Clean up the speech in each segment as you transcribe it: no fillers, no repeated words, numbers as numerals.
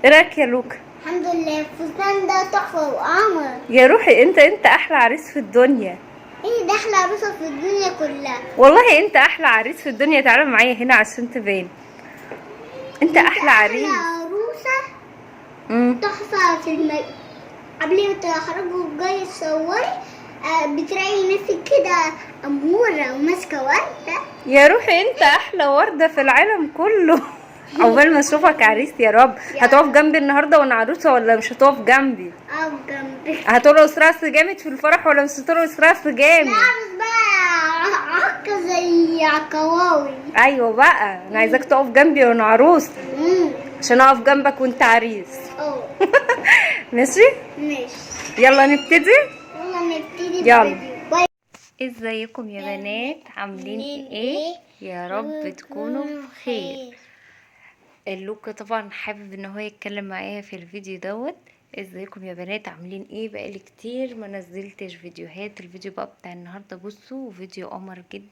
ايه رايك يا لوكا؟ الحمد لله الفستان ده تحفة وقمر. يا روحي انت احلى عريس في الدنيا. ايه ده احلى عروسة في الدنيا كلها. والله انت احلى عريس في الدنيا. تعالى معايا هنا عشان تبان. انت انت احلى احلى عريس. عروسة. امم تحفة في قبل ما تخرجوا جاي تصوري. بتلاقي نفسك كده أمورة وماسكة وردة. يا روحي انت احلى وردة في العالم كله. عقبال ما اشوفك عريس يا رب. هتقف يا جنبي النهارده وانا عروسه ولا مش هتقف جنبي؟ أو جنبك. هترقص رقص جامد في الفرح ولا مش هترقص رقص لا جامد؟ بس بقى عكة زي عكواوي. ايوه بقى، انا عايزاك تقف جنبي وانا عروسه امم عشان اقف جنبك وانت عريس. اه ماشي. ماشي. يلا نبتدي. يلا نبتدي يلا. الفيديو. باي. ازيكم يا بنات، عاملين ايه؟ يا رب تكونوا بخير. اللوكا طبعا حابب ان هو يتكلم معايا في الفيديو دوت. ازيكم يا بنات، عاملين ايه؟ بقالي كتير ما نزلتش فيديوهات. الفيديو بقى بتاع النهارده بصوا فيديو قمر جدا.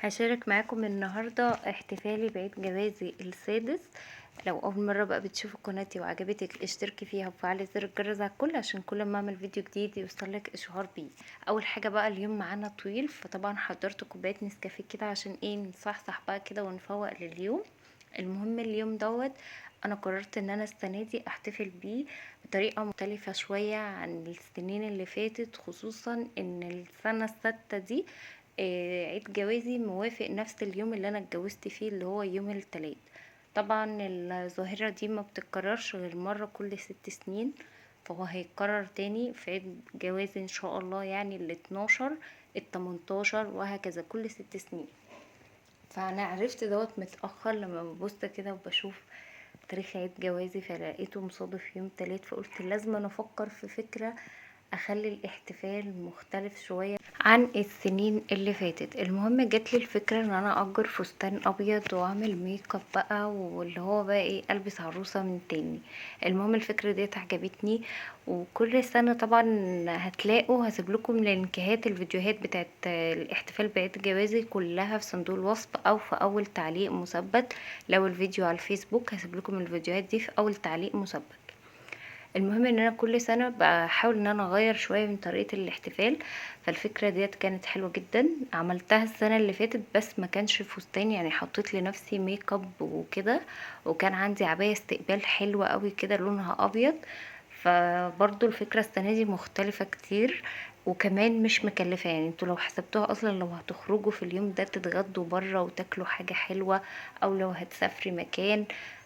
هشارك معاكم النهارده احتفالي بعيد جوازي السادس. لو اول مره بقى بتشوفوا قناتي وعجبتك اشتركي فيها وفعلي زر الجرس على الكل عشان كل ما اعمل فيديو جديد يوصلك اشعار بيه. اول حاجه بقى، اليوم معانا طويل، فطبعا حضرت كوبايه نسكافيه كده عشان ايه نصحصح بقى كده ونفوق لليوم. المهم اليوم دوت انا قررت ان انا السنه دي احتفل بيه بطريقه مختلفه شويه عن السنين اللي فاتت، خصوصا ان السنه السادسه دي عيد جوازي موافق نفس اليوم اللي انا اتجوزت فيه اللي هو يوم التلات. طبعا الظاهرة دي ما بتتكررش غير مرة كل 6 سنين، فهو هيتكرر تاني في عيد جوازي ان شاء الله، يعني ال12 ال18 وهكذا كل 6 سنين. فانا عرفت دوت متأخر لما ببص كده وبشوف تاريخ عيد جوازي، فلقيته مصادف يوم تلات، فقلت لازم أنا افكر في فكرة اخلي الاحتفال مختلف شوية عن السنين اللي فاتت. المهم جات لي الفكرة ان انا اجر فستان ابيض واعمل ميك اب بقى، واللي هو بقى ايه، البس عروسة من تاني. المهم الفكرة ديت عجبتني، وكل سنة طبعا هتلاقوا هسيب لكم لينكات الفيديوهات بتاعت الاحتفال بعيد جوازي كلها في صندوق الوصف او في اول تعليق مثبت. لو الفيديو على الفيسبوك هسيب لكم الفيديوهات دي في اول تعليق مثبت. المهم ان انا كل سنة بحاول ان انا اغير شوية من طريقة الاحتفال، فالفكرة ديت كانت حلوة جدا. عملتها السنة اللي فاتت بس ما كانش فستان، يعني حطيت لنفسي ميك اب وكده، وكان عندي عباية استقبال حلوة قوي كده لونها ابيض. فبرضو الفكرة السنة دي مختلفة كتير، وكمان مش مكلفة. يعني انتوا لو حسبتوها اصلا لو هتخرجوا في اليوم ده تتغدوا برا وتاكلوا حاجة حلوة، او لو هتسافري مكان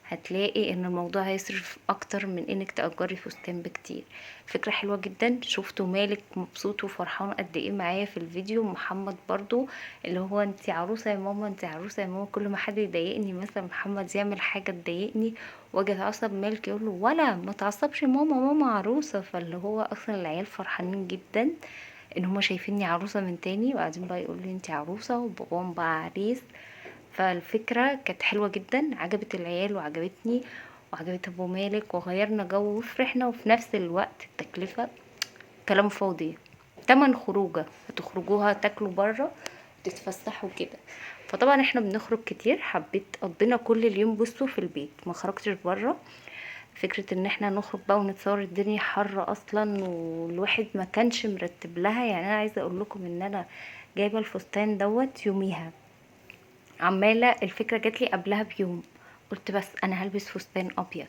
هتلاقي ان الموضوع هيصرف اكتر من انك تأجري فستان بكتير. فكرة حلوة جدا. شفتوا مالك مبسوط وفرحان قد ايه معايا في الفيديو، محمد برضو اللي هو انتي عروسة يا ماما انتي عروسة يا ماما. كل ما حد يضايقني مثلا محمد يعمل حاجة تضايقني واجي اتعصب، مالك يقول له ولا ما تعصبش يا ماما، ماما عروسة. فاللي هو اصلا العيال فرحانين جدا ان هما شايفيني عروسة من تاني، وبعدين بقى يقول لي انتي عروسة وبابام بقى عريس. فالفكرة كانت حلوة جدا، عجبت العيال وعجبتني وعجبت ابو مالك، وغيرنا جو وفرحنا، وفي نفس الوقت التكلفة كلام فاضي. تمن خروجه هتخرجوها تاكلوا برا تتفسحوا كده. فطبعا احنا بنخرج كتير، حبيت قضينا كل اليوم بصوا في البيت ما خرجتش برا. فكرة ان احنا نخرج بقى ونتصور، الدنيا حر اصلا والواحد ما كانش مرتب لها. يعني انا عايزة اقول لكم ان انا جايبة الفستان دوت يوميها، عمالة الفكرة جاتلي قبلها بيوم، قلت بس انا هلبس فستان ابيض.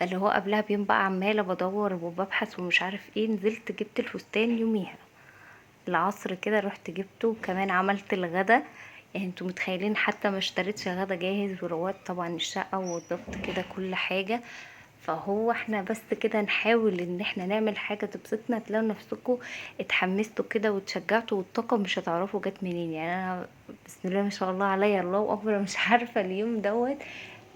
فاللي هو قبلها بيوم بقى عمالة بدور وببحث ومش عارف ايه، نزلت جبت الفستان يوميها العصر كده، رحت جبته. وكمان عملت الغدا، يعني انتوا متخيلين حتى ما اشتريتش غدا جاهز، وروات طبعا الشقة ووضبت كده كل حاجة. فهو احنا بس كده نحاول ان احنا نعمل حاجة تبسطنا، تلاقوا نفسكم اتحمستوا كده واتشجعتوا، والطاقة مش هتعرفوا جت منين. يعني انا بسم الله ما شاء الله عليا، الله اكبر، مش عارفة اليوم دوت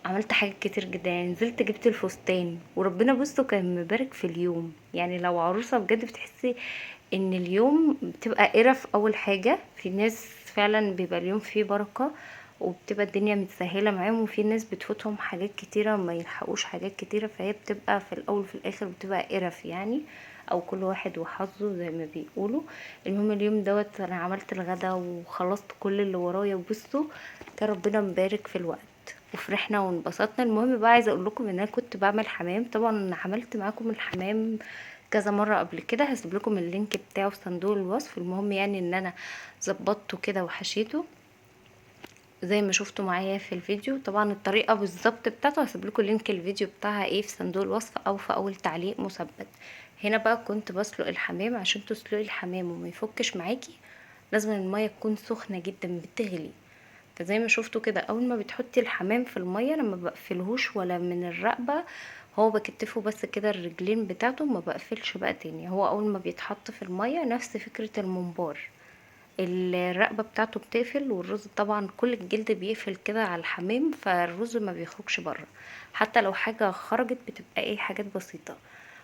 عملت حاجات كتير جدا. يعني نزلت جبت الفستان وربنا بصوا كان مبارك في اليوم. يعني لو عروسة بجد بتحسي ان اليوم بتبقى قرف. اول حاجة في ناس فعلا بيبقى اليوم فيه بركة وبتبقى الدنيا متسهلة معاهم، وفي ناس بتفوتهم حاجات كتيرة ما يلحقوش حاجات كتيرة، فهي بتبقى في الاول وفي الاخر بتبقى قرف يعني، او كل واحد وحظه زي ما بيقولوا. المهم اليوم دوت انا عملت الغدا وخلصت كل اللي ورايا، وبصوا كان ربنا مبارك في الوقت. وفرحنا وانبسطنا. المهم بقى عايزه اقول لكم ان انا كنت بعمل حمام. طبعا عملت معاكم الحمام كذا مره قبل كده، هسيب لكم اللينك بتاعه في صندوق الوصف. المهم يعني ان انا ظبطته كده وحشيته زي ما شفتوا معايا في الفيديو. طبعا الطريقه بالظبط بتاعته هسيب لكم لينك الفيديو بتاعها ايه في صندوق الوصف او في اول تعليق مثبت. هنا بقى كنت بسلق الحمام. عشان تسلقي الحمام وما يفكش معاكي لازم الميه تكون سخنه جدا بتغلي. فزي ما شفتوا كده اول ما بتحطي الحمام في الميه انا ما بقفلهوش ولا من الرقبه، هو بكتفه بس كده الرجلين بتاعته، ما بقفلش بقى تاني. هو اول ما بيتحط في الميه نفس فكره الممبار، الرقبه بتاعته بتقفل، والرز طبعا كل الجلد بيقفل كده على الحمام، فالرز ما بيخرجش بره. حتى لو حاجه خرجت بتبقى ايه حاجات بسيطه.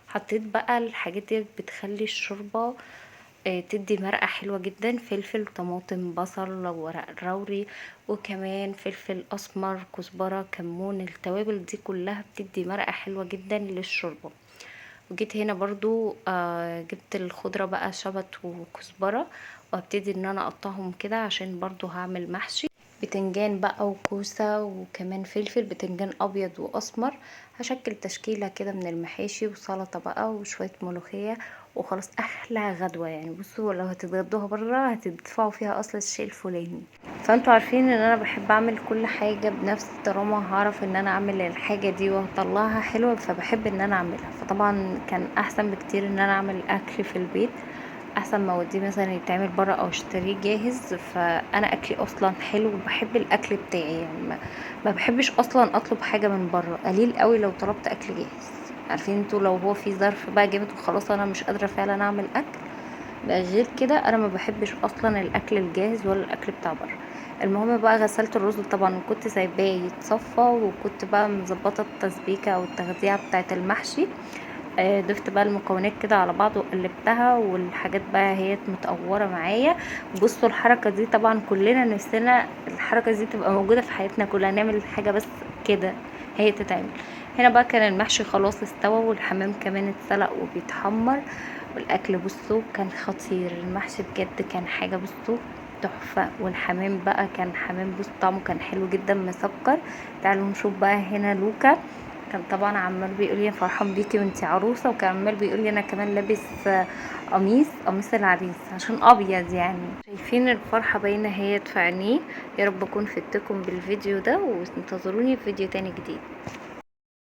حطيت بقى الحاجات دي بتخلي الشوربه تدي مرقة حلوة جدا، فلفل طماطم بصل ورق لوري وكمان فلفل اسمر كزبرة كمون. التوابل دي كلها بتدي مرقة حلوة جدا للشوربة. وجيت هنا برضو جبت الخضرة بقى شبت وكزبرة، وابتدي ان انا اقطعهم كده عشان برضو هعمل محشي بتنجان بقى وكوسة وكمان فلفل بتنجان ابيض واسمر. هشكل تشكيلة كده من المحاشي وسلطة بقى وشوية ملوخية وخلاص احلى غدوة. يعني بصوا لو هتتغدوها برا هتدفعوا فيها اصل الشيء الفلاني. فانتوا عارفين ان انا بحب اعمل كل حاجة بنفسي، طالما هعرف ان انا اعمل الحاجة دي واطلعها حلوة فبحب ان انا اعملها. فطبعا كان احسن بكتير ان انا اعمل اكل في البيت احسن ما اوديه مثلا يتعمل بره او اشتريه جاهز. فانا اكلي اصلا حلو وبحب الاكل بتاعي، يعني ما بحبش اصلا اطلب حاجه من بره. قليل قوي لو طلبت اكل جاهز. عارفين انتوا لو هو في ظرف بقى جامد وخلاص انا مش قادره فعلا اعمل اكل بقى، غير كده انا ما بحبش اصلا الاكل الجاهز ولا الاكل بتاع بره. المهم بقى غسلت الرز طبعا وكنت سايباه يتصفى، وكنت بقى مظبطه التسبيكه او التغذيه بتاعه المحشي. ضفت بقى المكونات كده على بعض وقلبتها والحاجات بقى هي متقوره معايا. بصوا الحركه دي طبعا كلنا نفسنا الحركه دي تبقى موجوده في حياتنا كلها، نعمل حاجه بس كده هي تتعمل. هنا بقى كان المحشي خلاص استوى والحمام كمان اتسلق وبيتحمر، والاكل بصوا كان خطير. المحشي بجد كان حاجه بصوا تحفه، والحمام بقى كان حمام بص طعمه كان حلو جدا مسكر. تعالوا نشوف بقى هنا لوكا كان طبعا عمال بيقول لي فرحان بيكي وانتي عروسه، وكان عمال بيقول لي انا كمان لابس قميص العريس عشان ابيض. يعني شايفين الفرحه باينه هي في عينيه. يا رب اكون فدتكم بالفيديو ده، وانتظروني في فيديو تاني جديد.